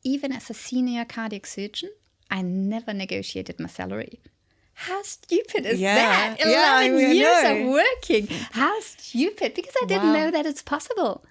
even as a senior cardiac surgeon, I never negotiated my salary. How stupid is that? 11 years of working. How stupid, because I didn't know that it's possible.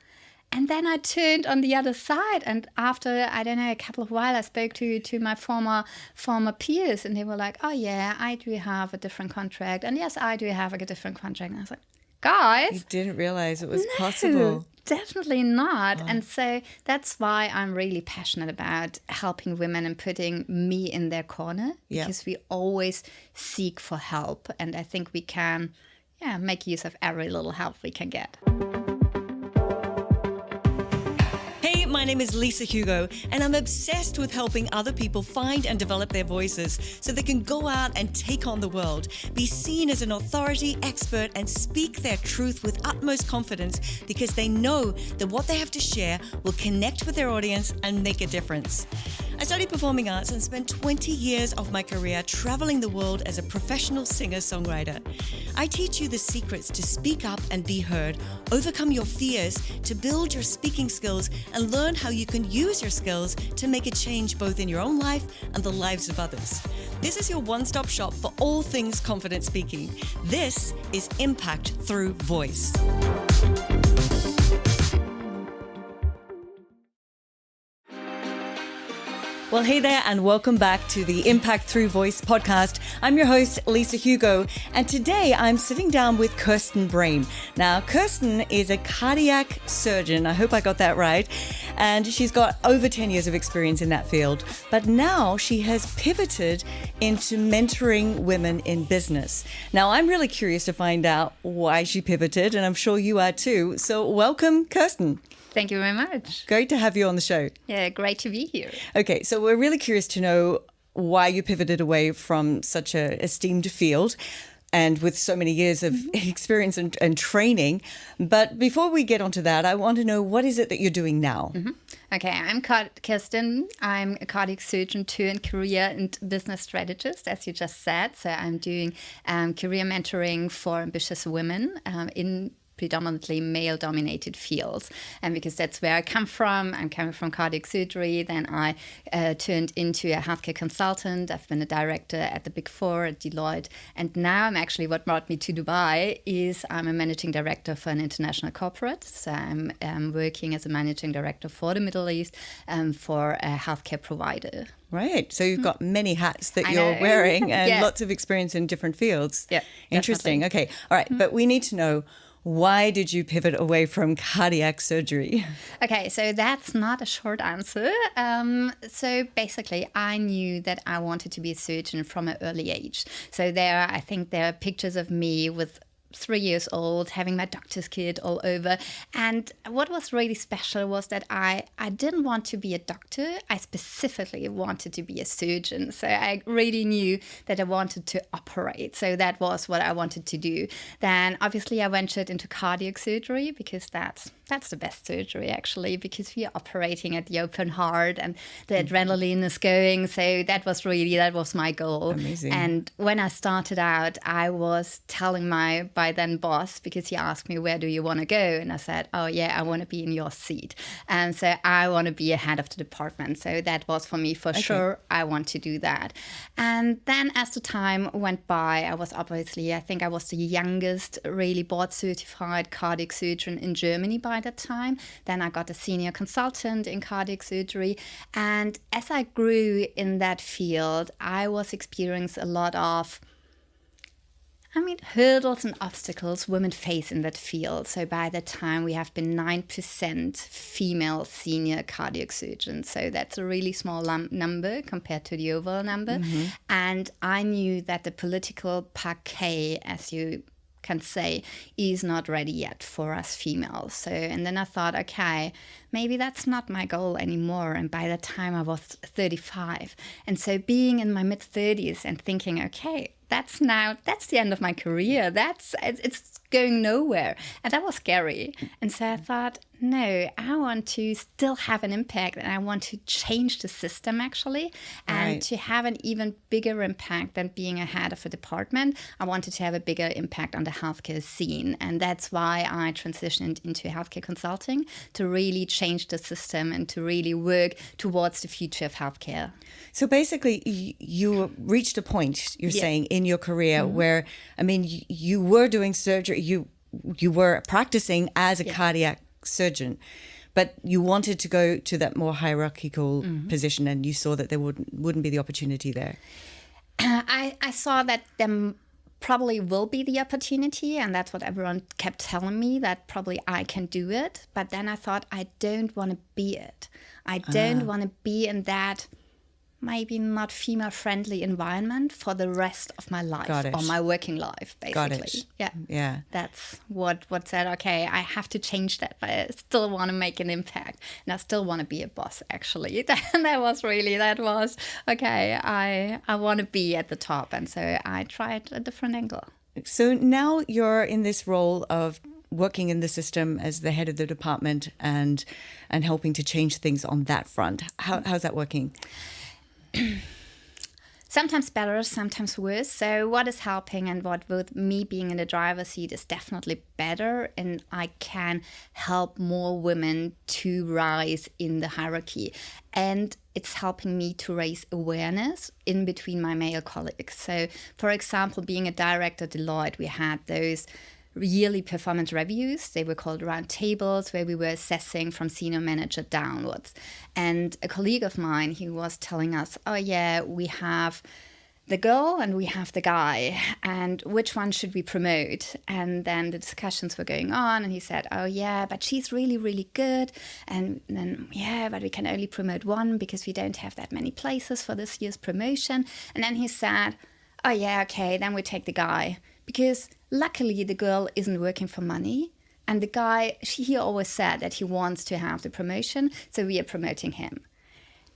And then I turned on the other side, and after, I don't know, a couple of while, I spoke to my former peers, and they were like, oh yeah, I do have a different contract. And yes, I do have a different contract. And I was like, guys. You didn't realize it was possible. Definitely not. And so that's why I'm really passionate about helping women and putting me in their corner, because we always seek for help. And I think we can make use of every little help we can get. My name is Lisa Hugo, and I'm obsessed with helping other people find and develop their voices so they can go out and take on the world, be seen as an authority, expert, and speak their truth with utmost confidence because they know that what they have to share will connect with their audience and make a difference. I studied performing arts and spent 20 years of my career traveling the world as a professional singer-songwriter. I teach you the secrets to speak up and be heard, overcome your fears, to build your speaking skills, and learn how you can use your skills to make a change both in your own life and the lives of others. This is your one-stop shop for all things confident speaking. This is Impact Through Voice. Well, hey there, and welcome back to the Impact Through Voice podcast. I'm your host, Lisa Hugo, and today I'm sitting down with Kerstin Brehm. Now, Kerstin is a cardiac surgeon. I hope I got that right. And she's got over 10 years of experience in that field. But now she has pivoted into mentoring women in business. Now, I'm really curious to find out why she pivoted, and I'm sure you are too. So welcome, Kerstin. Thank you very much. Great to have you on the show. Yeah, great to be here. Okay, so we're really curious to know why you pivoted away from such an esteemed field and with so many years of experience and training. But before we get onto that, I want to know, what is it that you're doing now? Okay, I'm Kerstin. I'm a cardiac surgeon turned career and business strategist, as you just said. So I'm doing career mentoring for ambitious women in predominantly male-dominated fields. And because that's where I come from, I'm coming from cardiac surgery, then I turned into a healthcare consultant. I've been a director at the Big Four, at Deloitte. And now I'm actually, what brought me to Dubai is I'm a managing director for an international corporate. So I'm working as a managing director for the Middle East for a healthcare provider. Right. So you've got many hats that you're wearing and lots of experience in different fields. Yeah. Interesting. Definitely. Okay. All right. But we need to know, why did you pivot away from cardiac surgery? Okay, so that's not a short answer. So basically, I knew that I wanted to be a surgeon from an early age. So I think there are pictures of me with 3 years old, having my doctor's kit all over. And what was really special was that I didn't want to be a doctor. I specifically wanted to be a surgeon. So I really knew that I wanted to operate. So that was what I wanted to do. Then obviously I ventured into cardiac surgery because that's the best surgery, actually, because we are operating at the open heart and the adrenaline is going. So that was my goal. Amazing. And when I started out, I was telling my by then boss, because he asked me, where do you want to go? And I said, oh yeah, I want to be in your seat. And so I want to be a head of the department. So that was for me for sure. I want to do that. And then as the time went by, I was obviously, I think I was the youngest really board certified cardiac surgeon in Germany by that time. Then I got a senior consultant in cardiac surgery. And as I grew in that field, I was experiencing a lot of hurdles and obstacles women face in that field. So by that time, we have been 9% female senior cardiac surgeons. So that's a really small number compared to the overall number. And I knew that the political parquet, as you can say, is not ready yet for us females. So, and then I thought, okay, maybe that's not my goal anymore. And by that time I was 35. And so being in my mid 30s and thinking, okay, that's the end of my career. It's going nowhere. And that was scary. And so I thought, No, I want to still have an impact, and I want to change the system actually, and Right. to have an even bigger impact than being a head of a department. I wanted to have a bigger impact on the healthcare scene, and that's why I transitioned into healthcare consulting, to really change the system and to really work towards the future of healthcare. So basically, you reached a point, you're Yeah. saying, in your career where, I mean, you were doing surgery, you were practicing as a cardiac surgeon, but you wanted to go to that more hierarchical position, and you saw that there wouldn't be the opportunity there. I saw that there probably will be the opportunity, and that's what everyone kept telling me, that probably I can do it. But then I thought, I don't want to be it. I don't want to be in that maybe not female friendly environment for the rest of my life, Got it. or my working life, basically. Got it. Yeah. Yeah. That's what said, okay, I have to change that, but I still want to make an impact, and I still want to be a boss, actually. that was, okay, I want to be at the top, and so I tried a different angle. So now you're in this role of working in the system as the head of the department and helping to change things on that front. How's that working? Sometimes better, sometimes worse. So what is helping, and what with me being in the driver's seat is definitely better, and I can help more women to rise in the hierarchy. And it's helping me to raise awareness in between my male colleagues. So for example, being a director at Deloitte, we had those yearly performance reviews. They were called round tables, where we were assessing from senior manager downwards. And a colleague of mine, he was telling us, oh yeah, we have the girl and we have the guy, and which one should we promote? And then the discussions were going on, and he said, oh yeah, but she's really, really good. And then, yeah, but we can only promote one because we don't have that many places for this year's promotion. And then he said, oh yeah, okay, then we take the guy. Because luckily the girl isn't working for money, and the guy, he always said that he wants to have the promotion, so we are promoting him.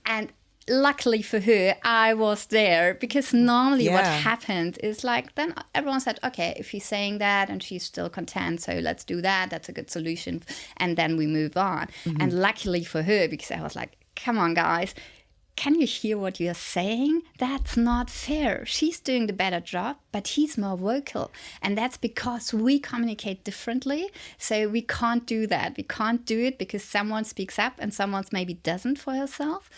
And luckily for her, I was there, because normally what happens is like, then everyone said, okay, if he's saying that and she's still content, so let's do that, that's a good solution, and then we move on. And luckily for her, because I was like, come on guys, can you hear what you're saying? That's not fair. She's doing the better job, but he's more vocal. And that's because we communicate differently. So we can't do that. We can't do it because someone speaks up and someone maybe doesn't for herself.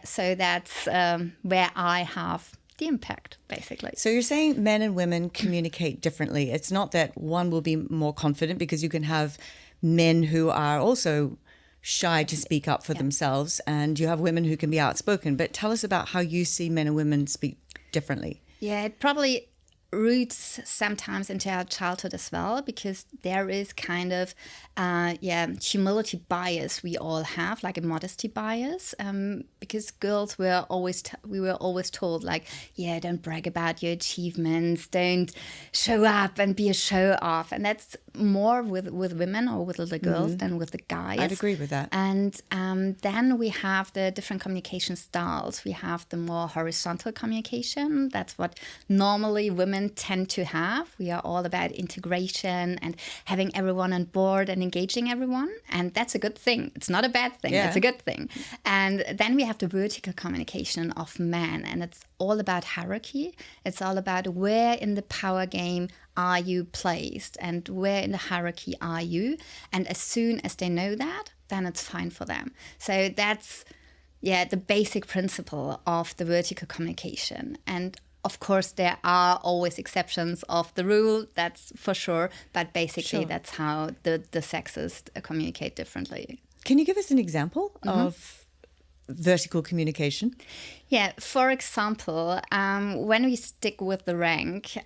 So that's where I have the impact, basically. So you're saying men and women communicate differently. It's not that one will be more confident, because you can have men who are also shy to speak up for themselves, and you have women who can be outspoken. But tell us about how you see men and women speak differently. Yeah, it probably roots sometimes into our childhood as well, because there is kind of humility bias we all have, like a modesty bias, because girls were always we were always told, like, yeah, don't brag about your achievements, don't show up and be a show off. And that's more with women or with little girls than with the guys. I'd agree with that. And then we have the different communication styles. We have the more horizontal communication. That's what normally women tend to have. We are all about integration and having everyone on board and engaging everyone. And that's a good thing. It's not a bad thing. Yeah. It's a good thing. And then we have the vertical communication of men. And it's all about hierarchy. It's all about where in the power game are you placed and where in the hierarchy are you. And as soon as they know that, then it's fine for them. So that's the basic principle of the vertical communication. And of course, there are always exceptions of the rule, that's for sure. But basically, that's how the sexes communicate differently. Can you give us an example of vertical communication? Yeah, for example, when we stick with the rank,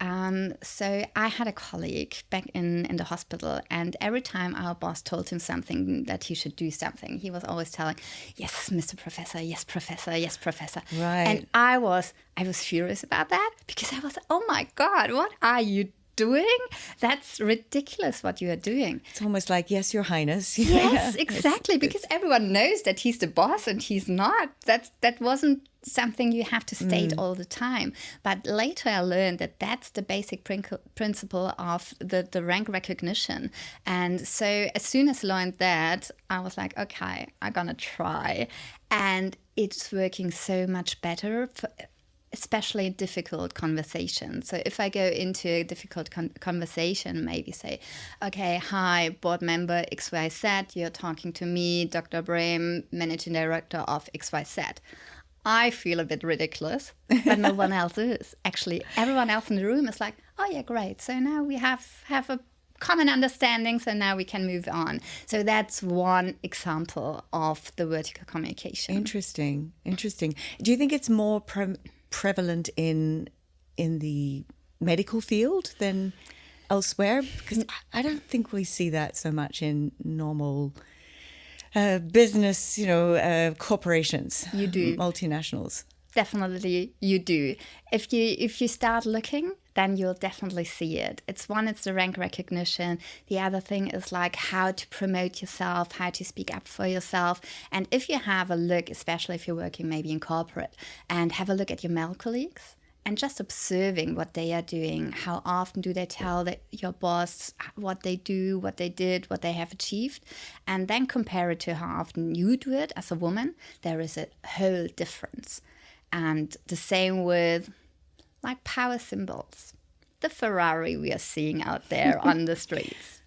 so I had a colleague back in the hospital, and every time our boss told him something, that he should do something, he was always telling, yes, Mr. Professor, yes, Professor, yes, Professor. Right. And I was furious about that, because I was, oh my God, what are you doing? That's ridiculous what you are doing. It's almost like, yes, Your Highness. Yes, exactly. Because everyone knows that he's the boss and he's not. That wasn't something you have to state all the time. But later I learned that that's the basic principle of the rank recognition. And so as soon as I learned that, I was like, okay, I'm going to try. And it's working so much better for especially difficult conversations. So if I go into a difficult conversation, maybe say, okay, hi, board member XYZ, you're talking to me, Dr. Brehm, managing director of XYZ. I feel a bit ridiculous, but no one else is. Actually, everyone else in the room is like, oh yeah, great. So now we have a common understanding, so now we can move on. So that's one example of the vertical communication. Interesting. Do you think it's more prevalent in the medical field than elsewhere? Because I don't think we see that so much in normal business, corporations. You do. Multinationals. Definitely you do. If you start looking, then you'll definitely see it. It's the rank recognition. The other thing is like how to promote yourself, how to speak up for yourself. And if you have a look, especially if you're working maybe in corporate, and have a look at your male colleagues and just observing what they are doing, how often do they tell your boss what they do, what they did, what they have achieved, and then compare it to how often you do it as a woman, there is a whole difference. And the same with like power symbols. The Ferrari we are seeing out there on the streets.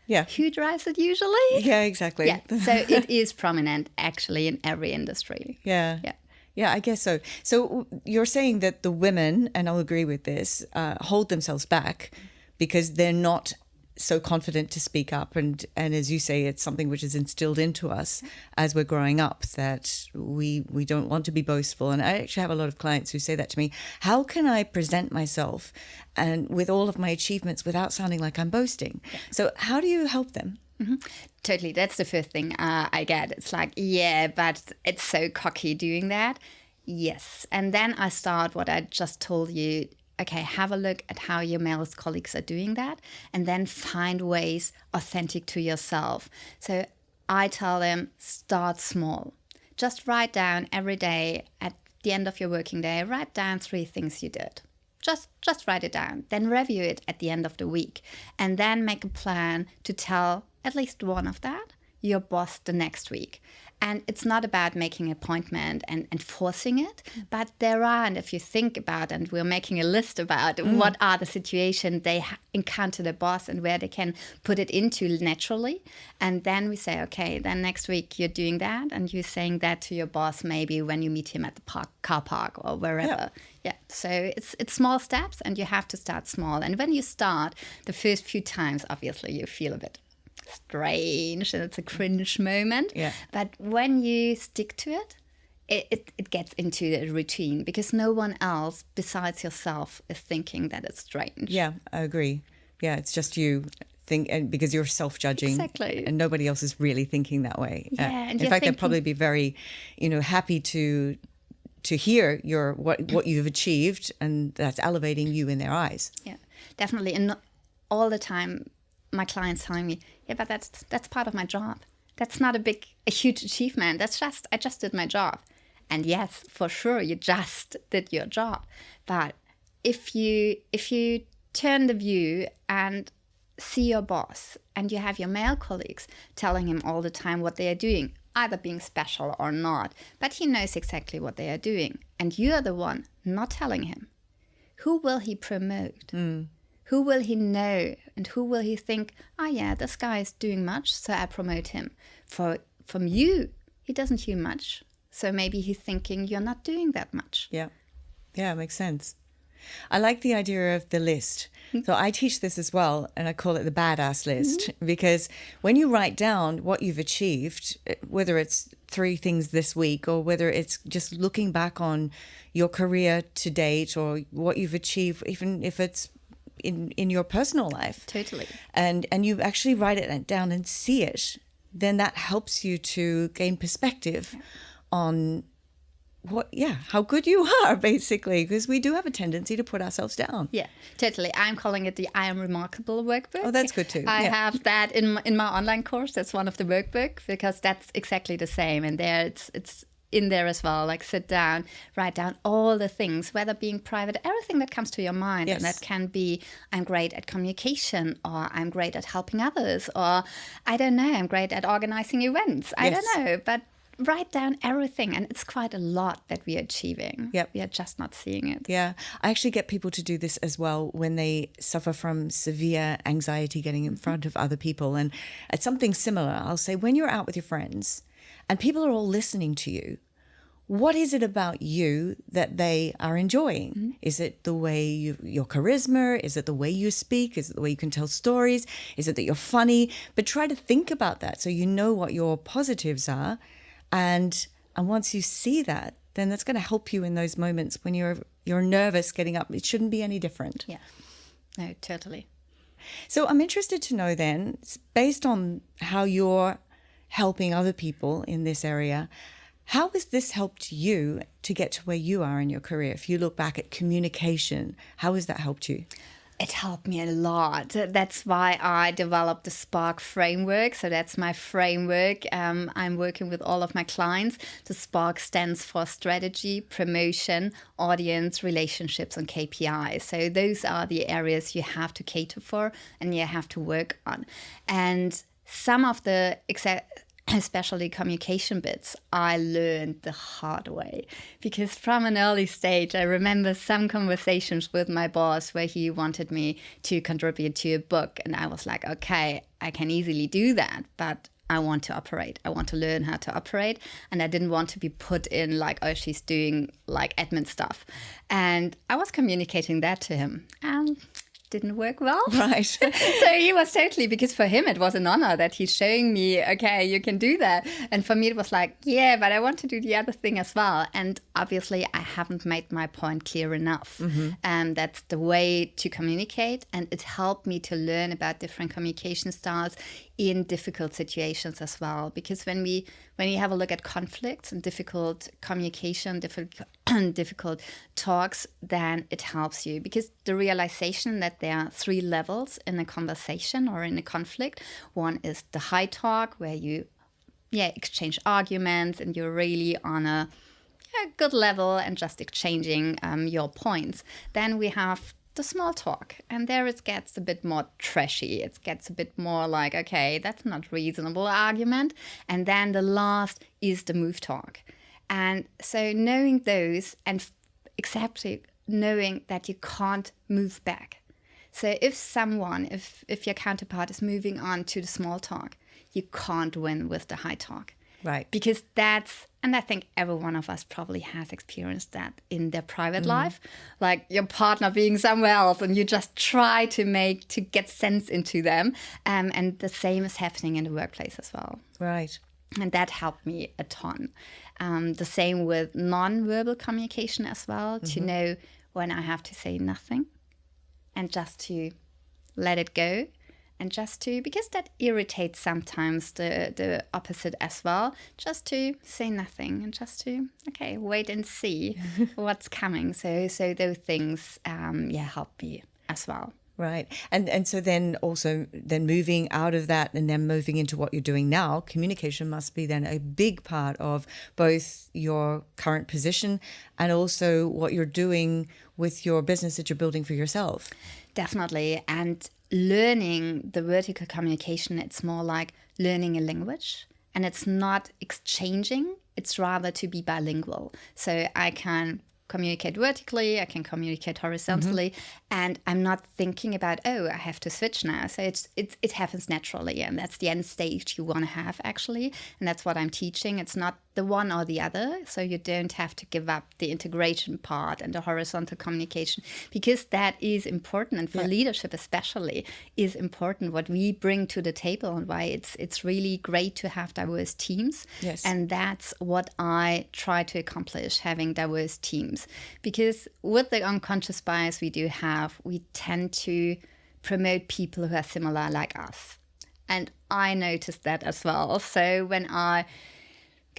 Yeah. Who drives it usually? Yeah, exactly. Yeah. So it is prominent actually in every industry. Yeah. Yeah. Yeah, I guess so. So you're saying that the women, and I'll agree with this, hold themselves back because they're not so confident to speak up. And as you say, it's something which is instilled into us as we're growing up, that we don't want to be boastful. And I actually have a lot of clients who say that to me. How can I present myself and with all of my achievements without sounding like I'm boasting? So how do you help them? Mm-hmm. Totally. That's the first thing I get. It's like, yeah, but it's so cocky doing that. Yes. And then I start what I just told you. Okay, have a look at how your male colleagues are doing that and then find ways authentic to yourself. So I tell them, start small. Just write down every day at the end of your working day, write down 3 things you did. Just write it down. Then review it at the end of the week. And then make a plan to tell at least one of that your boss the next week. And it's not about making an appointment and forcing it, but there are, and if you think about, and we're making a list about what are the situations they encounter the boss and where they can put it into naturally. And then we say, okay, then next week you're doing that and you're saying that to your boss maybe when you meet him at the car park or wherever. Yeah. So it's small steps and you have to start small. And when you start, the first few times, obviously you feel a bit strange and it's a cringe moment. Yeah. But when you stick to it, it gets into a routine because no one else besides yourself is thinking that it's strange. Yeah, I agree. Yeah, it's just you think, and because you're self-judging. Exactly. And nobody else is really thinking that way. Yeah, and in fact, they'd probably be very, happy to hear what you've achieved, and that's elevating you in their eyes. Yeah, definitely. And all the time, my clients telling me, yeah, but that's part of my job. That's not a huge achievement. I just did my job. And yes, for sure, you just did your job. But if you turn the view and see your boss and you have your male colleagues telling him all the time what they are doing, either being special or not, but he knows exactly what they are doing, and you're the one not telling him, who will he promote? Who will he know? And who will he think, oh yeah, this guy is doing much, so I promote him. From you, he doesn't do much. So maybe he's thinking you're not doing that much. Yeah. Yeah, it makes sense. I like the idea of the list. So I teach this as well, and I call it the badass list, because when you write down what you've achieved, whether it's 3 things this week or whether it's just looking back on your career to date or what you've achieved, even if it's in your personal life. Totally. And you actually write it down and see it, then that helps you to gain perspective on how good you are, basically, because we do have a tendency to put ourselves down. Yeah, totally. I'm calling it the I Am Remarkable workbook. Oh, that's good too. I have that in my online course. That's one of the workbook, because that's exactly the same. And there it's in there as well. Like, sit down, write down all the things, whether being private, everything that comes to your mind. Yes. And that can be, I'm great at communication, or I'm great at helping others, or I don't know, I'm great at organizing events. I Yes. don't know, but write down everything, and it's quite a lot that we are achieving. Yep. We are just not seeing it. Yeah, I actually get people to do this as well when they suffer from severe anxiety getting in front of other people. And it's something similar. I'll say, when you're out with your friends and people are all listening to you, what is it about you that they are enjoying? Is it the way your charisma? Is it the way you speak? Is it the way you can tell stories? Is it that you're funny? But try to think about that so you know what your positives are. And once you see that, then that's going to help you in those moments when you're nervous getting up. It shouldn't be any different. Yeah, no, totally. So I'm interested to know then, based on how you're helping other people in this area, how has this helped you to get to where you are in your career? If you look back at communication, how has that helped you? It helped me a lot. That's why I developed the Spark framework. So that's my framework. I'm working with all of my clients. The Spark stands for strategy, promotion, audience, relationships, and KPIs. So those are the areas you have to cater for and you have to work on. And some of the especially communication bits, I learned the hard way, because from an early stage, I remember some conversations with my boss where he wanted me to contribute to a book. And I was like, okay, I can easily do that, but I want to operate. I want to learn how to operate. And I didn't want to be put in like, oh, she's doing like admin stuff. And I was communicating that to him. And didn't work well. Right. So he was totally, because for him it was an honor that he's showing me, okay, you can do that. And for me it was like, yeah, but I want to do the other thing as well. And obviously I haven't made my point clear enough. And that's the way to communicate. And it helped me to learn about different communication styles in difficult situations as well. Because when you have a look at conflicts and difficult communication, difficult talks, then it helps you, because the realization that there are 3 levels in a conversation or in a conflict. One is the high talk, where you exchange arguments and you're really on a good level and just exchanging your points. Then we have the small talk, and there it gets a bit more trashy. It gets a bit more like, okay, that's not reasonable argument. And then the last is the move talk. And so knowing those and accepting, knowing that you can't move back. So if your counterpart is moving on to the small talk, you can't win with the high talk. Right. Because and I think every one of us probably has experienced that in their private life, like your partner being somewhere else and you just try to get sense into them. And the same is happening in the workplace as well. Right. And that helped me a ton. The same with non-verbal communication as well, to know when I have to say nothing and just to let it go. And just to, because that irritates sometimes the opposite as well, just to say nothing and just to, okay, wait and see what's coming. So those things, help me as well. Right. And so then moving out of that and then moving into what you're doing now, communication must be then a big part of both your current position and also what you're doing with your business that you're building for yourself. Definitely. And learning the vertical communication, it's more like learning a language, and it's not exchanging, it's rather to be bilingual. So I can communicate vertically, I can communicate horizontally, and I'm not thinking about, oh, I have to switch now. So it happens naturally, and that's the end stage you want to have, actually, and that's what I'm teaching. It's not the one or the other, so you don't have to give up the integration part and the horizontal communication, because that is important, and for leadership especially is important, what we bring to the table and why it's really great to have diverse teams. Yes. And that's what I try to accomplish, having diverse teams, because with the unconscious bias we do have, we tend to promote people who are similar like us, and I noticed that as well. So when I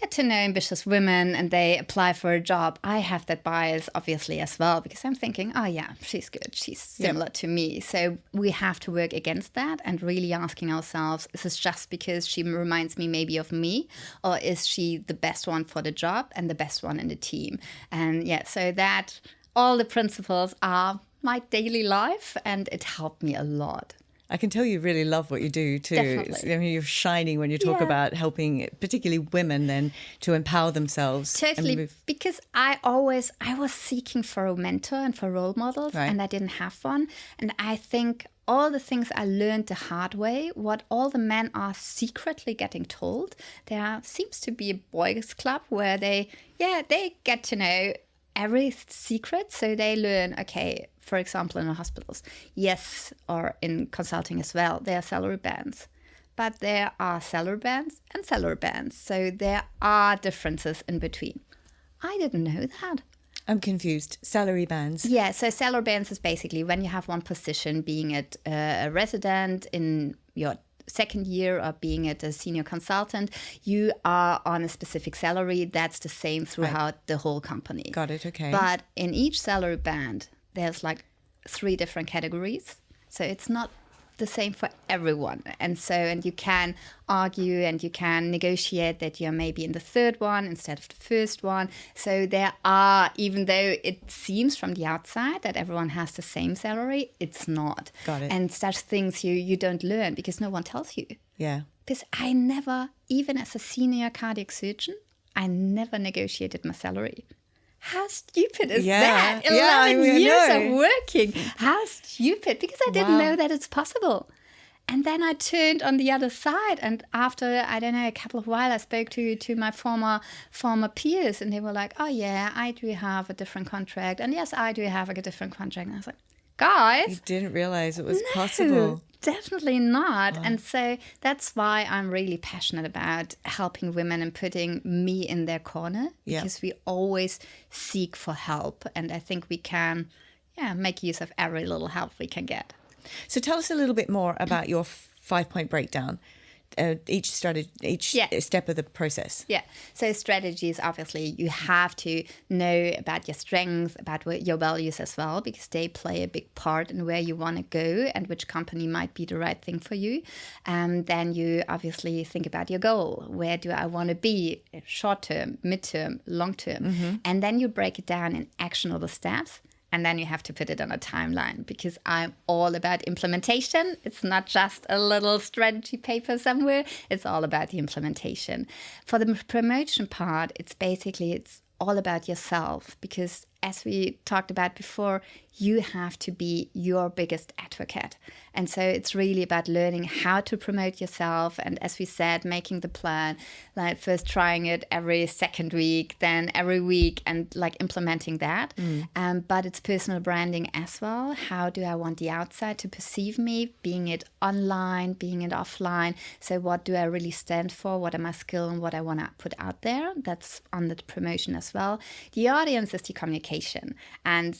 get to know ambitious women and they apply for a job, I have that bias obviously as well, because I'm thinking, oh yeah, she's good, she's similar to me. So we have to work against that and really asking ourselves, is this just because she reminds me maybe of me, or is she the best one for the job and the best one in the team? And yeah, so that all the principles are my daily life, and it helped me a lot. I can tell you really love what you do too. Definitely. I mean, you're shining when you talk about helping, particularly women, then to empower themselves. Totally, because I was seeking for a mentor and for role models, Right. and I didn't have one. And I think all the things I learned the hard way, what all the men are secretly getting told, there seems to be a boys' club where they get to know every secret. So they learn, okay, for example, in the hospitals, yes, or in consulting as well, there are salary bands. But there are salary bands and salary bands. So there are differences in between. I didn't know that. I'm confused. Salary bands. Yeah, so salary bands is basically when you have one position, being it a resident in your second year or being it a senior consultant, you are on a specific salary. That's the same throughout the whole company. Got it, okay. But in each salary band, there's like 3 different categories. So it's not the same for everyone. And you can argue and you can negotiate that you're maybe in the 3rd one instead of the 1st one. So there are, even though it seems from the outside that everyone has the same salary, it's not. Got it. And such things you don't learn because no one tells you. Yeah. Because I never, even as a senior cardiac surgeon, I never negotiated my salary. How stupid is that? 11 years of working. How stupid. Because I didn't know that it's possible. And then I turned on the other side. And after, I don't know, a couple of while, I spoke to my former peers. And they were like, oh, yeah, I do have a different contract. And yes, I do have a different contract. And I was like, guys. You didn't realize it was possible. Definitely not. And so that's why I'm really passionate about helping women and putting me in their corner, because we always seek for help. And I think we can make use of every little help we can get. So tell us a little bit more about your 5-point breakdown. Each step of the process. Yeah. So strategies, obviously, you have to know about your strengths, about your values as well, because they play a big part in where you want to go and which company might be the right thing for you. Then you obviously think about your goal. Where do I want to be? Short term, midterm, long term. Mm-hmm. And then you break it down in actionable steps. And then you have to put it on a timeline, because I'm all about implementation. It's not just a little strategy paper somewhere. It's all about the implementation. For the promotion part, it's all about yourself, because as we talked about before, you have to be your biggest advocate. And so it's really about learning how to promote yourself. And as we said, making the plan, like first trying it every 2nd week, then every week, and like implementing that. But it's personal branding as well. How do I want the outside to perceive me, being it online, being it offline? So what do I really stand for? What are my skills and what I want to put out there? That's on the promotion as well. The audience is the communication. And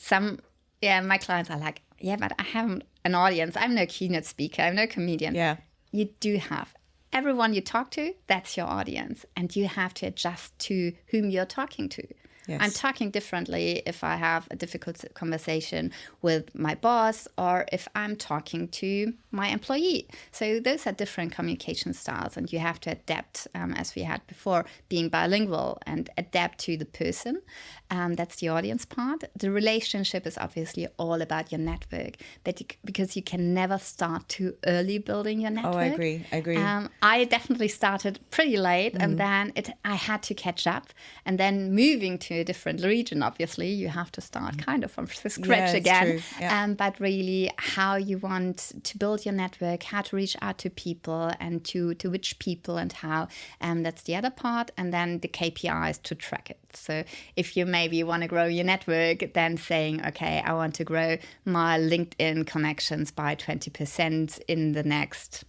my clients are like, yeah, but I have an audience. I'm no keynote speaker. I'm no comedian. Yeah. You do have. Everyone you talk to, that's your audience. And you have to adjust to whom you're talking to. Yes. I'm talking differently if I have a difficult conversation with my boss or if I'm talking to my employee. So those are different communication styles, and you have to adapt, as we had before, being bilingual and adapt to the person. That's the audience part. The relationship is obviously all about your network, because you can never start too early building your network. Oh, I agree. I definitely started pretty late, and then I had to catch up. And then moving to a different region, obviously, you have to start kind of from scratch again. True. Yeah. But really, how you want to build your network, how to reach out to people, and to which people and how. That's the other part. And then the KPIs to track it. So if you maybe want to grow your network, then saying, okay, I want to grow my LinkedIn connections by 20% in the next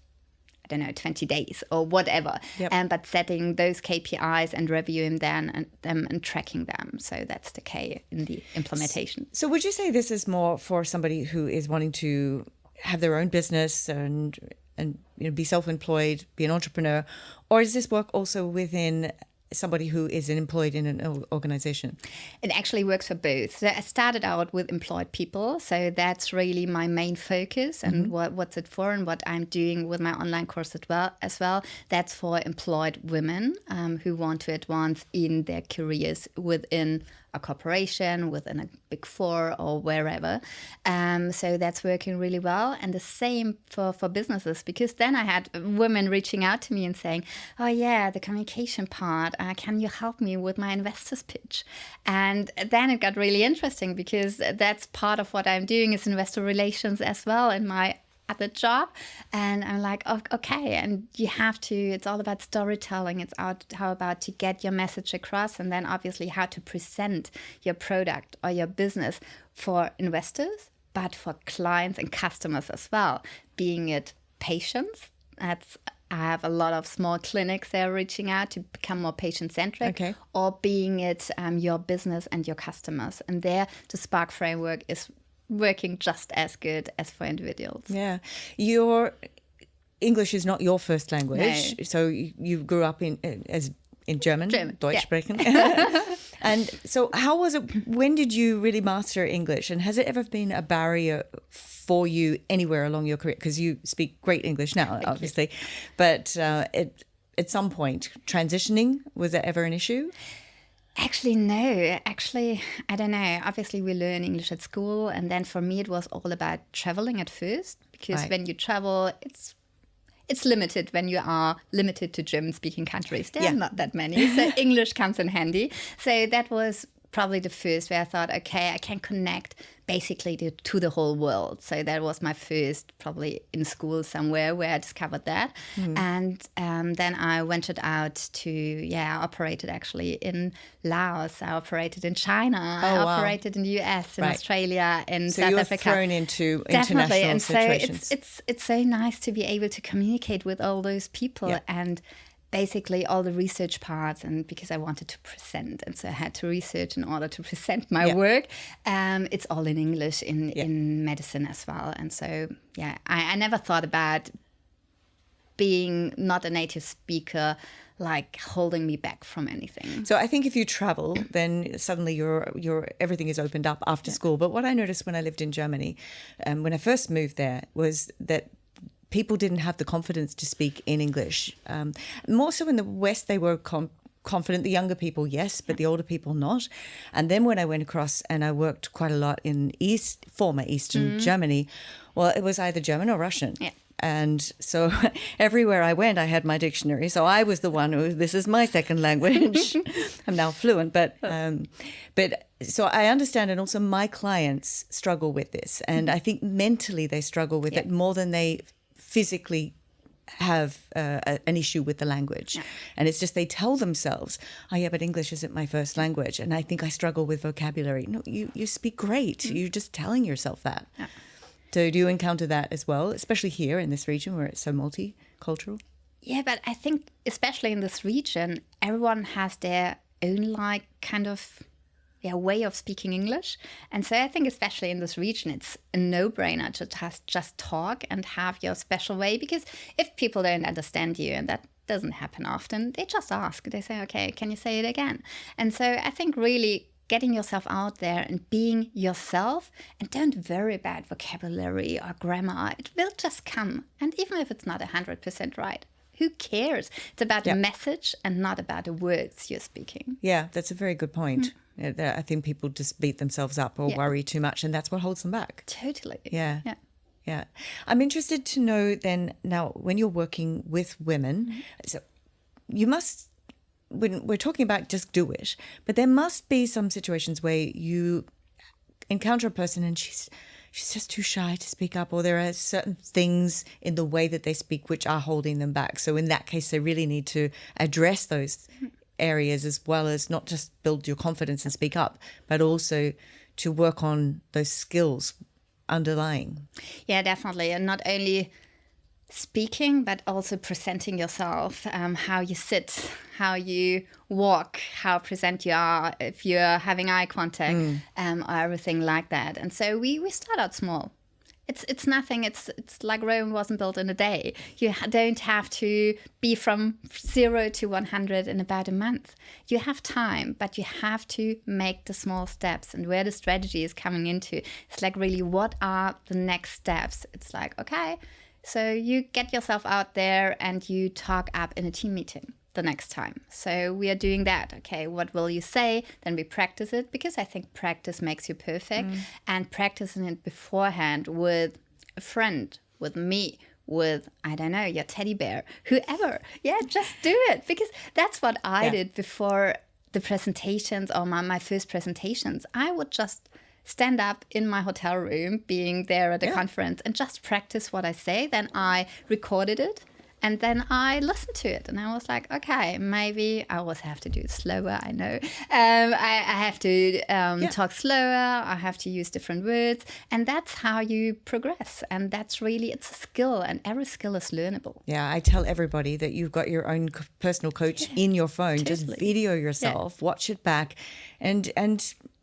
20 days or whatever. Yep. But setting those KPIs and reviewing them and tracking them. So that's the K in the implementation. So would you say this is more for somebody who is wanting to have their own business and be self-employed, be an entrepreneur, or does this work also within somebody who is employed in an organization? It actually works for both. So I started out with employed people. So that's really my main focus and what's it for and what I'm doing with my online course as well. That's for employed women who want to advance in their careers within a corporation, within a big four or wherever. So that's working really well. And the same for businesses, because then I had women reaching out to me and saying, oh yeah, the communication part, can you help me with my investors pitch? And then it got really interesting because that's part of what I'm doing is investor relations as well in my other job. And I'm like, oh, okay. And you have to, it's all about storytelling. It's how about to get your message across, and then obviously how to present your product or your business for investors, but for clients and customers as well. Being it patients, I have a lot of small clinics that are reaching out to become more patient-centric, or being it your business and your customers. And there, the Spark framework is working just as good as for individuals. Yeah. Your English is not your first language. No. So you grew up in German, Deutsch sprechen. And so how was it, when did you really master English? And has it ever been a barrier for you anywhere along your career? Because you speak great English now, obviously. But at some point, transitioning, was that ever an issue? Actually, no. Actually, I don't know. Obviously, we learn English at school. And then for me, it was all about traveling at first. Because when you travel, it's limited when you are limited to German-speaking countries. There are not that many. So English comes in handy. So that was probably the first where I thought, okay, I can connect basically to the whole world. So that was my first, probably in school somewhere where I discovered that. And then I ventured out to, I operated actually in Laos. I operated in China. I operated in the US, in Australia, in South Africa. So you were thrown into Definitely. international And situations. So it's so nice to be able to communicate with all those people and basically all the research parts, and because I wanted to present, and so I had to research in order to present my work. It's all in English in medicine as well. And so, I never thought about being not a native speaker like holding me back from anything. So I think if you travel, then suddenly your everything is opened up after school. But what I noticed when I lived in Germany, when I first moved there, was that people didn't have the confidence to speak in English. More so in the West, they were confident. The younger people, yes, but the older people not. And then when I went across and I worked quite a lot in former Eastern Germany, well, it was either German or Russian. Yeah. And so everywhere I went, I had my dictionary. So I was the one who, this is my second language. I'm now fluent, but so I understand. And also my clients struggle with this. And I think mentally they struggle with it more than they physically have an issue with the language. And it's just they tell themselves, oh yeah, but English isn't my first language, and I think I struggle with vocabulary. No, you speak great. You're just telling yourself that. So do you encounter that as well, especially here in this region where it's so multicultural? Yeah, but I think especially in this region, everyone has their own kind of way of speaking English. And so I think especially in this region, it's a no-brainer to just talk and have your special way. Because if people don't understand you, and that doesn't happen often, they just ask. They say, okay, can you say it again? And so I think really getting yourself out there and being yourself, and don't worry about vocabulary or grammar. It will just come. And even if it's not 100% right, who cares? It's about the message and not about the words you're speaking. Yeah, that's a very good point. I think people just beat themselves up or worry too much, and that's what holds them back. Totally. Yeah. I'm interested to know then, now when you're working with women, so you must, when we're talking about just do it, but there must be some situations where you encounter a person and she's just too shy to speak up, or there are certain things in the way that they speak which are holding them back. So in that case, they really need to address those areas, as well as not just build your confidence and speak up, but also to work on those skills underlying. Yeah, definitely. And not only speaking, but also presenting yourself, how you sit, how you walk, how present you are, if you're having eye contact, or everything like that. And so we start out small. It's nothing. It's like Rome wasn't built in a day. You don't have to be from 0 to 100 in about a month. You have time, but you have to make the small steps. And where the strategy is coming into, it's like, really, what are the next steps? It's like, okay, so you get yourself out there and you talk up in a team meeting the next time. So we are doing that. Okay, what will you say? Then we practice it, because I think practice makes you perfect. And practicing it beforehand with a friend, with me, with, I don't know, your teddy bear, whoever. Yeah, just do it, because that's what I did before the presentations, or my first presentations. I would just stand up in my hotel room, being there at the conference, and just practice what I say. Then I recorded it. And then I listened to it, and I was like, okay, maybe I always have to do it slower, I know. I have to talk slower, I have to use different words. And that's how you progress. And that's really, it's a skill, and every skill is learnable. Yeah, I tell everybody that you've got your own personal coach in your phone. Totally. Just video yourself, watch it back, and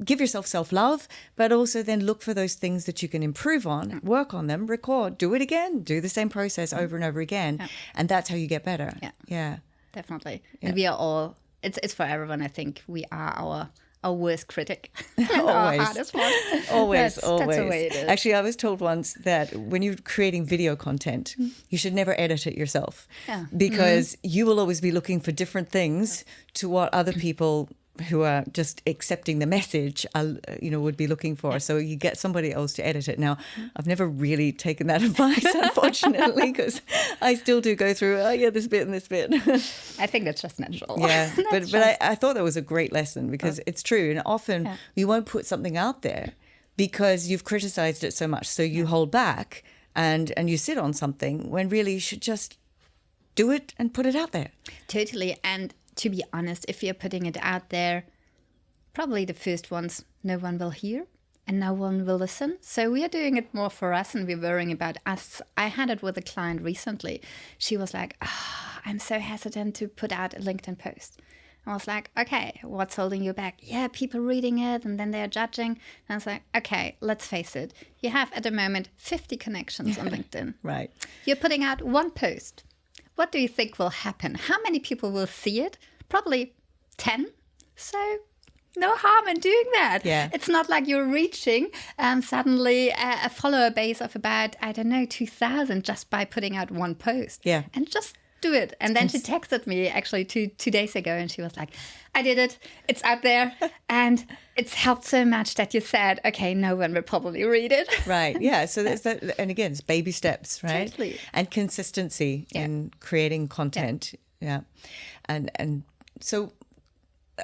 give yourself self-love, but also then look for those things that you can improve on, work on them, record, do it again, do the same process over and over again. Yeah. And that's how you get better. Yeah. Definitely. Yeah. And we are all, it's for everyone, I think. We are our worst critic. Always. Our hardest one. Always. That's the way it is. Actually, I was told once that when you're creating video content, you should never edit it yourself. Yeah. Because you will always be looking for different things to what other people who are just accepting the message, would be looking for. So you get somebody else to edit it. Now, I've never really taken that advice, unfortunately, because I still do go through, this bit and this bit. I think that's just natural. Yeah, but I thought that was a great lesson, because it's true. And often you won't put something out there because you've criticized it so much. So you hold back and you sit on something when really you should just do it and put it out there. Totally. And to be honest, if you're putting it out there, probably the first ones no one will hear and no one will listen. So we are doing it more for us, and we're worrying about us. I had it with a client recently. She was like, I'm so hesitant to put out a LinkedIn post. I was like, okay, what's holding you back? Yeah, people reading it and then they're judging. And I was like, okay, let's face it. You have at the moment 50 connections on LinkedIn. Right. You're putting out one post. What do you think will happen? How many people will see it? Probably 10. So no harm in doing that. Yeah. It's not like you're reaching suddenly a follower base of about, 2,000 just by putting out one post. Yeah. And just do it. And then she texted me actually two days ago, and she was like, I did it. It's out there. And it's helped so much that you said, okay, no one will probably read it. Right. Yeah. So there's that. And again, it's baby steps, right? Totally. And consistency in creating content. Yeah. And so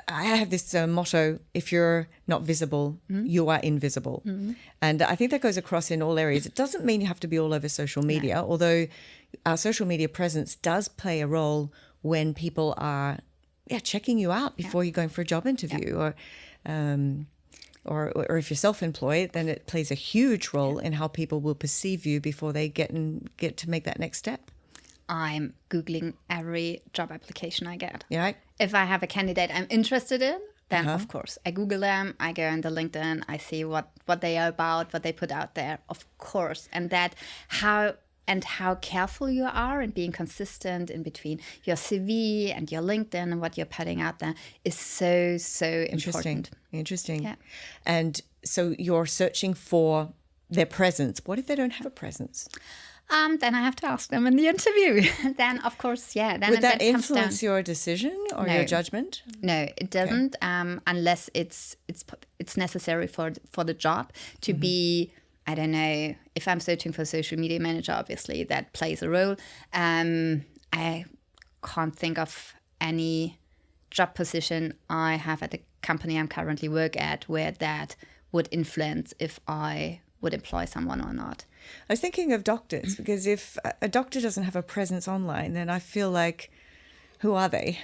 I have this motto: if you're not visible, you are invisible. And I think that goes across in all areas. It doesn't mean you have to be all over social media, although our social media presence does play a role when people are checking you out before you're going for a job interview, or if you're self-employed, then it plays a huge role in how people will perceive you before they get to make that next step. I'm Googling every job application I get. Yeah. If I have a candidate I'm interested in, then of course I Google them, I go into LinkedIn, I see what they are about, what they put out there, of course. And that how careful you are in being consistent in between your CV and your LinkedIn and what you're putting out there is so important. Interesting. Yeah. And so you're searching for their presence. What if they don't have a presence? Then I have to ask them in the interview. Then, of course, Then would that influence your decision or your judgment? No, it doesn't. Okay. Unless it's necessary for the job to be. I don't know, if I'm searching for a social media manager, obviously that plays a role. I can't think of any job position I have at the company I'm currently work at where that would influence if I would employ someone or not. I was thinking of doctors, because if a doctor doesn't have a presence online, then I feel like, who are they?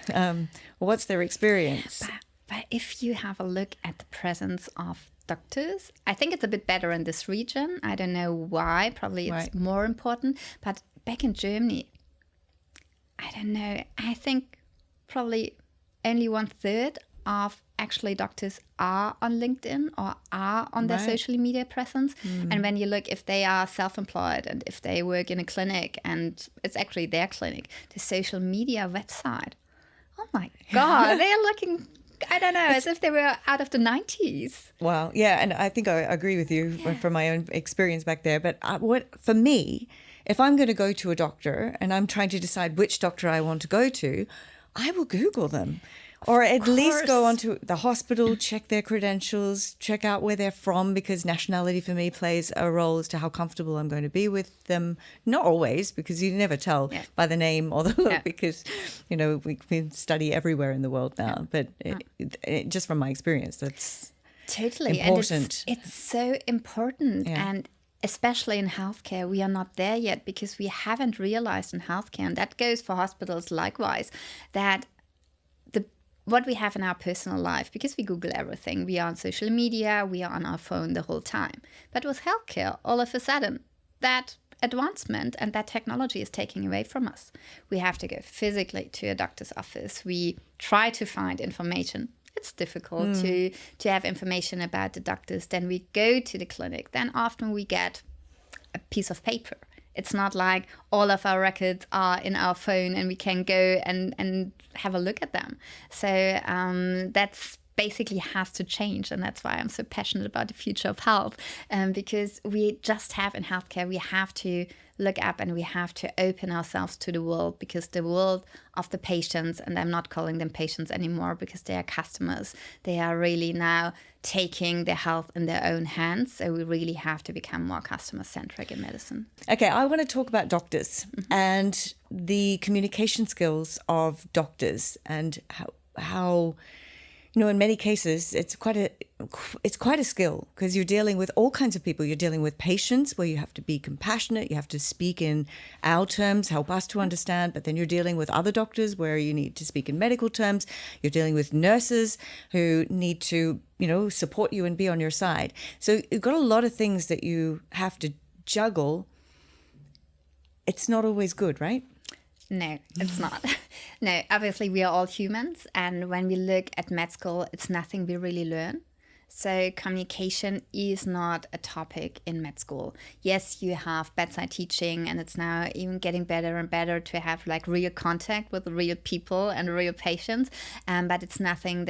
What's their experience? But if you have a look at the presence of doctors, I think it's a bit better in this region. I don't know why. Probably it's more important. But back in Germany, I don't know. I think probably only 1/3 of actually doctors are on LinkedIn or are on their social media presence. And when you look, if they are self-employed and if they work in a clinic and it's actually their clinic, the social media website, oh my God, they're looking, I don't know, as if they were out of the 90s. Wow. Yeah. And I think I agree with you from my own experience back there. But for me, if I'm going to go to a doctor and I'm trying to decide which doctor I want to go to, I will Google them. Or at least go onto the hospital, check their credentials, check out where they're from, because nationality for me plays a role as to how comfortable I'm going to be with them. Not always, because you never tell by the name or the look, because, you know, we study everywhere in the world now. But just from my experience, that's totally important. And it's so important. And especially in healthcare, we are not there yet because we haven't realized in healthcare, and that goes for hospitals likewise, that what we have in our personal life, because we Google everything, we are on social media, we are on our phone the whole time. But with healthcare, all of a sudden, that advancement and that technology is taking away from us. We have to go physically to a doctor's office. We try to find information. It's difficult to have information about the doctors. Then we go to the clinic. Then often we get a piece of paper. It's not like all of our records are in our phone and we can go and have a look at them. So that's basically has to change. And that's why I'm so passionate about the future of health. Because we just have in healthcare, we have to look up and we have to open ourselves to the world, because the world of the patients, and I'm not calling them patients anymore because they are customers, they are really now taking their health in their own hands. So we really have to become more customer-centric in medicine. Okay, I want to talk about doctors and the communication skills of doctors, and how you know, in many cases, it's quite a skill, because you're dealing with all kinds of people. You're dealing with patients where you have to be compassionate. You have to speak in our terms, help us to understand. But then you're dealing with other doctors where you need to speak in medical terms. You're dealing with nurses who need to, you know, support you and be on your side. So you've got a lot of things that you have to juggle. It's not always good, right? No, it's not. No, obviously we are all humans. And when we look at med school, it's nothing we really learn. So communication is not a topic in med school. Yes, you have bedside teaching, and it's now even getting better and better to have like real contact with real people and real patients. But it's nothing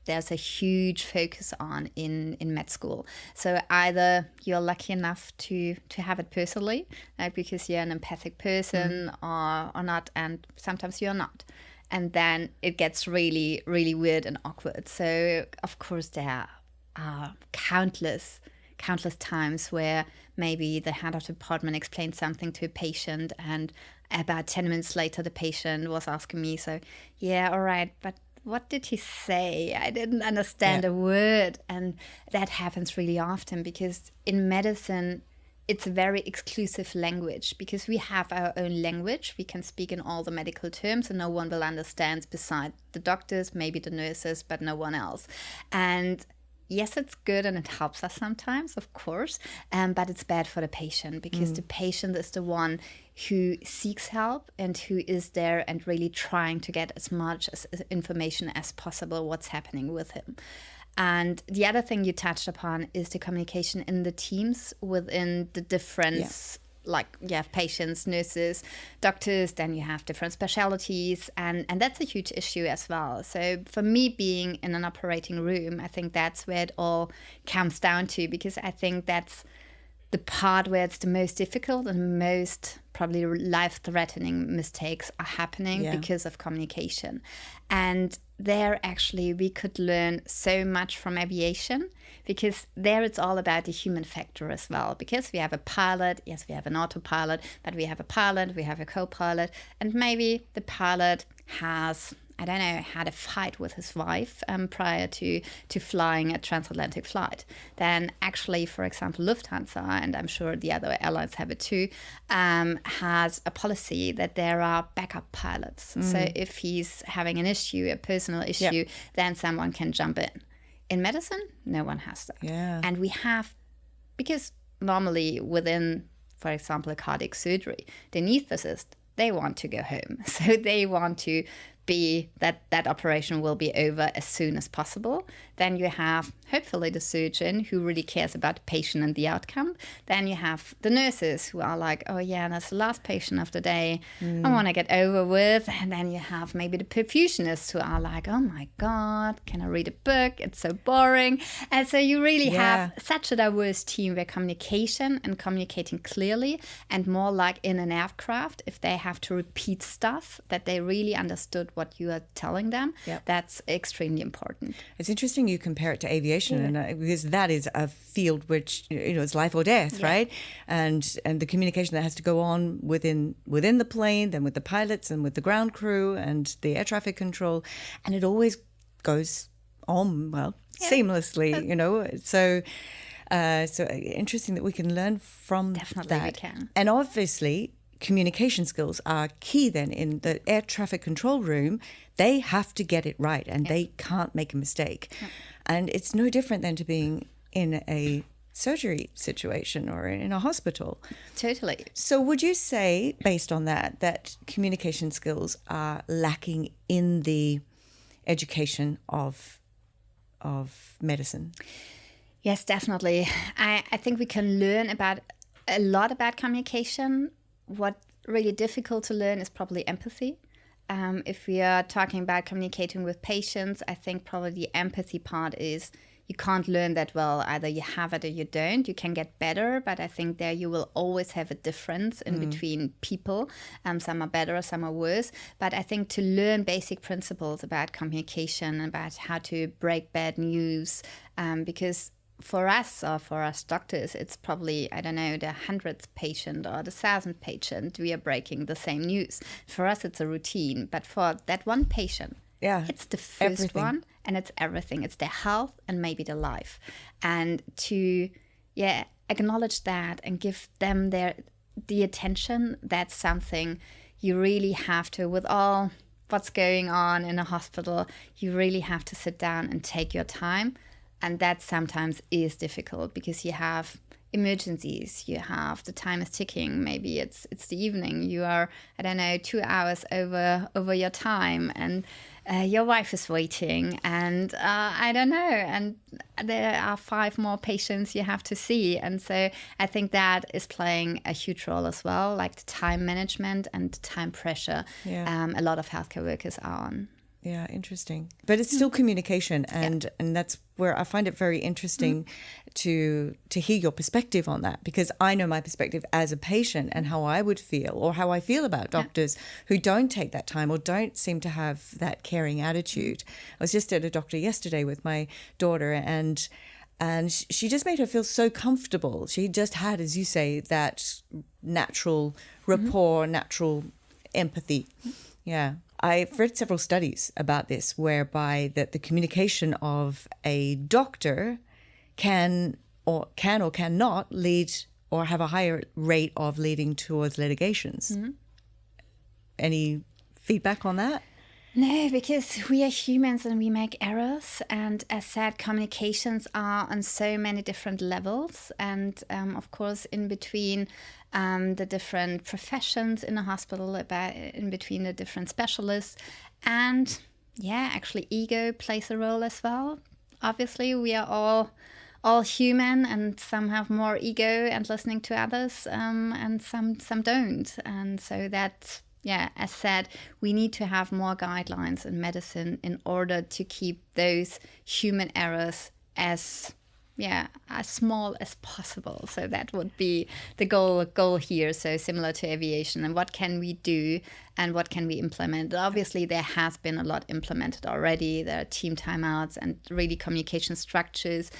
there's a huge focus on in med school. So either you're lucky enough to have it personally, like because you're an empathic person or not, and sometimes you're not. And then it gets really, really weird and awkward. So of course there are countless times where maybe the head of the department explained something to a patient, and about 10 minutes later the patient was asking me, so yeah, all right, but what did he say? I didn't understand a word. And that happens really often, because in medicine, it's a very exclusive language, because we have our own language. We can speak in all the medical terms and no one will understand beside the doctors, maybe the nurses, but no one else. And yes, it's good and it helps us sometimes, of course, but it's bad for the patient, because the patient is the one who seeks help and who is there and really trying to get as much information as possible what's happening with him. And the other thing you touched upon is the communication in the teams within the different like you have patients, nurses, doctors, then you have different specialties, and that's a huge issue as well. So for me, being in an operating room, I think that's where it all comes down to, because I think that's the part where it's the most difficult and most probably life-threatening mistakes are happening because of communication. And there actually we could learn so much from aviation, because there it's all about the human factor as well, because we have a pilot, yes, we have an autopilot, but we have a pilot, we have a co-pilot, and maybe the pilot has, I don't know, had a fight with his wife prior to flying a transatlantic flight. Then actually, for example, Lufthansa, and I'm sure the other airlines have it too, has a policy that there are backup pilots. So if he's having an issue, a personal issue, then someone can jump in. In medicine, no one has that. And we have, because normally within, for example, a cardiac surgery, the anesthetist, they want to go home. So they want to be that operation will be over as soon as possible. Then you have hopefully the surgeon who really cares about the patient and the outcome. Then you have the nurses who are like, oh yeah, that's the last patient of the day. I want to get over with. And then you have maybe the perfusionists who are like, oh my God, can I read a book? It's so boring. And so you really have such a diverse team where communication and communicating clearly, and more like in an aircraft, if they have to repeat stuff, that they really understood what you are telling them. That's extremely important. It's interesting you compare it to aviation, and because that is a field which, you know, it's life or death, right? And the communication that has to go on within the plane, then with the pilots and with the ground crew and the air traffic control, and it always goes on seamlessly, you know. So interesting that we can learn from Definitely that. we can. And obviously, communication skills are key then in the air traffic control room. They have to get it right, and they can't make a mistake. And it's no different than to being in a surgery situation or in a hospital. Totally. So would you say, based on that communication skills are lacking in the education of medicine? Yes, definitely. I think we can learn a lot about communication. What really difficult to learn is probably empathy. If we are talking about communicating with patients, I think probably the empathy part is you can't learn that well. Either you have it or you don't. You can get better, but I think there you will always have a difference in between people. Some are better, some are worse. But I think to learn basic principles about communication, about how to break bad news, because for us doctors, it's probably, I don't know, the 100th patient or the 1,000th patient, we are breaking the same news. For us, it's a routine. But for that one patient, it's the first one, and it's everything. It's their health and maybe their life. And to, acknowledge that and give them the attention, that's something you really have to, with all what's going on in a hospital, you really have to sit down and take your time. And that sometimes is difficult because you have emergencies, you have the time is ticking. Maybe it's the evening. You are, I don't know, 2 hours over your time, and your wife is waiting, and I don't know, and there are 5 more patients you have to see. And so I think that is playing a huge role as well, like the time management and the time pressure a lot of healthcare workers are on. Yeah, interesting. But it's still communication, and that's where I find it very interesting to hear your perspective on that, because I know my perspective as a patient and how I would feel, or how I feel about doctors who don't take that time or don't seem to have that caring attitude. I was just at a doctor yesterday with my daughter, and she just made her feel so comfortable. She just had, as you say, that natural rapport, natural empathy. Yeah. I've read several studies about this, whereby that the communication of a doctor can or cannot lead or have a higher rate of leading towards litigations. Any feedback on that? No, because we are humans and we make errors. And as said, communications are on so many different levels. And of course, in between the different professions in a hospital, in between the different specialists. And actually ego plays a role as well. Obviously, we are all human, and some have more ego and listening to others, and some don't. And so that, as said, we need to have more guidelines in medicine in order to keep those human errors as small as possible. So that would be the goal here. So similar to aviation, and what can we do and what can we implement? Obviously, there has been a lot implemented already. There are team timeouts and really communication structures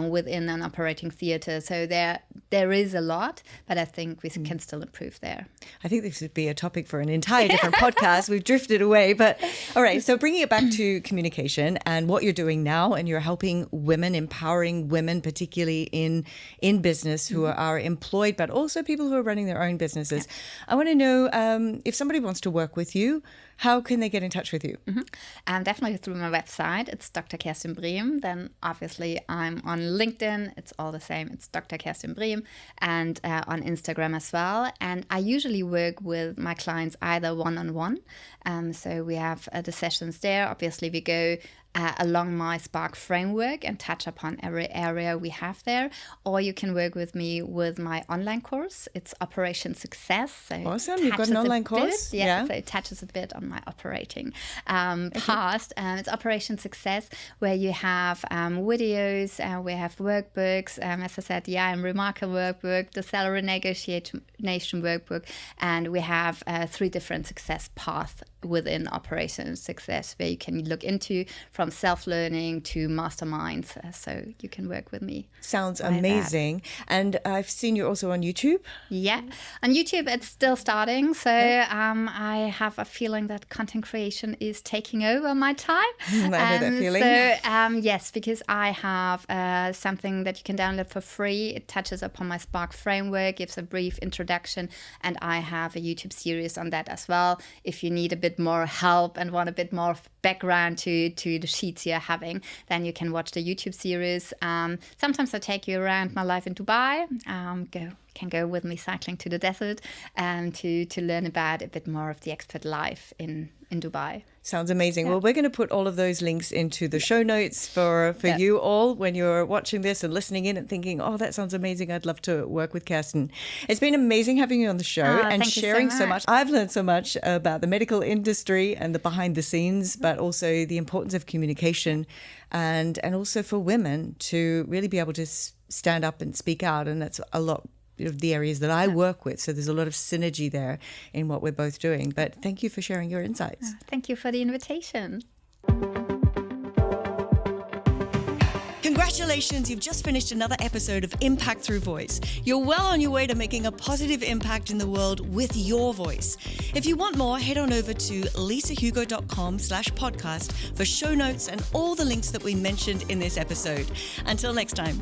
within an operating theater. So there is a lot, but I think we can still improve there. I think this would be a topic for an entire different podcast. We've drifted away, but all right. So bringing it back to communication and what you're doing now, and you're helping women, empowering women, particularly in business who are employed, but also people who are running their own businesses. I want to know if somebody wants to work with you, how can they get in touch with you? Definitely through my website. It's Dr. Kerstin Brehm. Then obviously I'm on LinkedIn. It's all the same. It's Dr. Kerstin Brehm, and on Instagram as well. And I usually work with my clients either one-on-one. So we have the sessions there. Obviously we go along my Spark framework and touch upon every area we have there. Or you can work with me with my online course. It's Operation Success. So awesome. You've got an online course? Yeah, so it touches a bit on my operating past. It's Operation Success, where you have videos, we have workbooks. As I said, I'm Remarkable workbook, the salary negotiation workbook, and we have 3 different success paths within Operation Success, where you can look into from self-learning to masterminds. So you can work with me. Sounds amazing. And I've seen you're also on YouTube. Yeah, on YouTube it's still starting. So I have a feeling that content creation is taking over my time. I know that feeling. So yes, because I have something that you can download for free. It touches upon my Spark framework, gives a brief introduction, and I have a YouTube series on that as well. If you need a bit more help and want a bit more background to the sheets you're having, then you can watch the YouTube series. Sometimes I take you around my life in Dubai. Can go with me cycling to the desert to learn about a bit more of the expert life in Dubai. Sounds amazing. Well, we're going to put all of those links into the show notes for you all when you're watching this and listening in and thinking, oh, that sounds amazing. I'd love to work with Kerstin. It's been amazing having you on the show and sharing so much. I've learned so much about the medical industry and the behind the scenes, but also the importance of communication and also for women to really be able to stand up and speak out. And that's a lot of the areas that I work with. So there's a lot of synergy there in what we're both doing. But thank you for sharing your insights. Thank you for the invitation. Congratulations, you've just finished another episode of Impact Through Voice. You're well on your way to making a positive impact in the world with your voice. If you want more, head on over to lisahugo.com/podcast for show notes and all the links that we mentioned in this episode. Until next time.